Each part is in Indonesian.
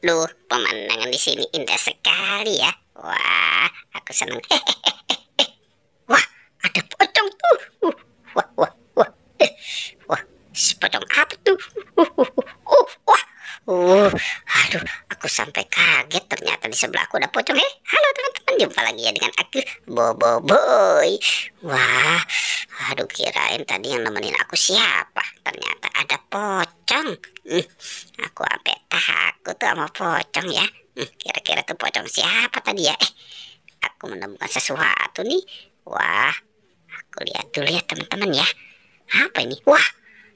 Duh, pemandangan di sini indah sekali ya. Wah, aku senang. Wah, ada pocong tuh. Wah, wah, wah. Eh, wah, si pocong apa tuh? Wah. Aduh, aku sampai kaget ternyata di sebelah aku ada pocong. Halo teman-teman, jumpa lagi ya dengan aku, Bobo Boy. Wah, aduh kirain tadi yang nemenin aku siapa? Ternyata ada pocong. Aku sampai takut tuh sama pocong ya. Kira-kira tuh pocong siapa tadi ya? Aku menemukan sesuatu nih. Wah, aku lihat dulu ya teman-teman ya. Apa ini? Wah,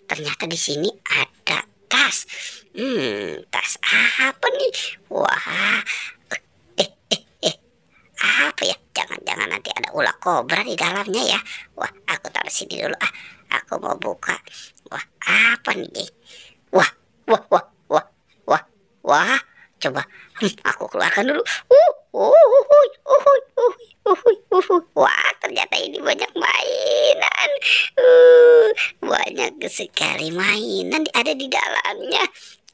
ternyata di sini ada tas. Tas apa nih? Wah, apa ya? Jangan-jangan nanti ada ular kobra di dalamnya ya. Wah, aku taruh sini dulu. Aku mau buka. Wah, apa nih? Wah, wah, wah, wah, wah, wah. Coba, aku keluarkan dulu. Wah, ternyata ini banyak mainan. Banyak sekali mainan ada di dalamnya.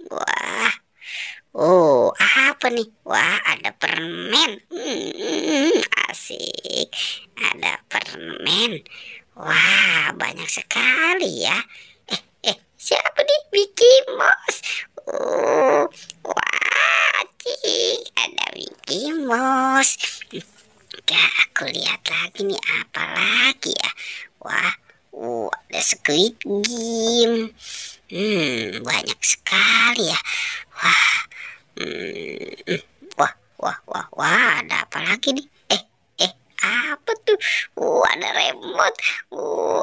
Wah, oh, apa nih? Wah, ada permen. Asik. Ada permen. Wah, banyak sekali ya. Siapa nih? Mickey Mouse. Wah, cik, ada Mickey Mouse. Aku lihat lagi nih, apa lagi ya? Wah, ada Squid Game. Banyak sekali ya. Wah, wah, ada apa lagi nih? Apa tuh? Ada remote.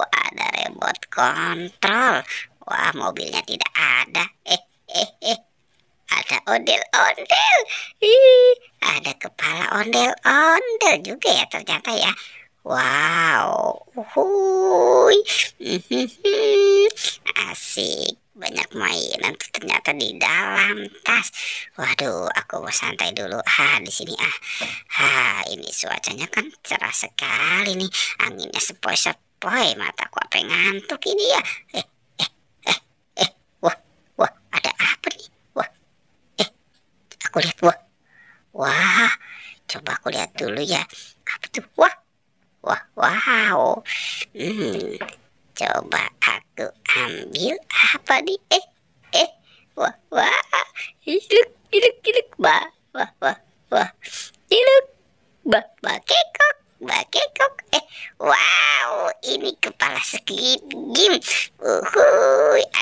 Ada remote kontrol. Wah, mobilnya tidak ada. Ada ondel-ondel. Ada kepala ondel-ondel juga ya ternyata ya. Wow. Asik. Banyak mainan tuh ternyata di dalam tas. Waduh, aku mau santai dulu. Di sini ini cuacanya kan cerah sekali nih. Anginnya sepoi-sepoi. Mataku apa yang ngantuk ini ya. Wah, ada apa nih? Aku lihat, wah, coba aku lihat dulu ya. Apa tuh? Wow. Coba aku ambil apa nih? Wah, hiluk, wah, hiluk, kekok. Wow, ini kepala Squid Game.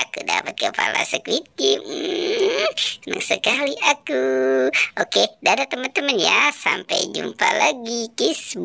Aku dapat kepala Squid Game. Senang sekali aku. Oke, dadah teman-teman ya. Sampai jumpa lagi. Kiss.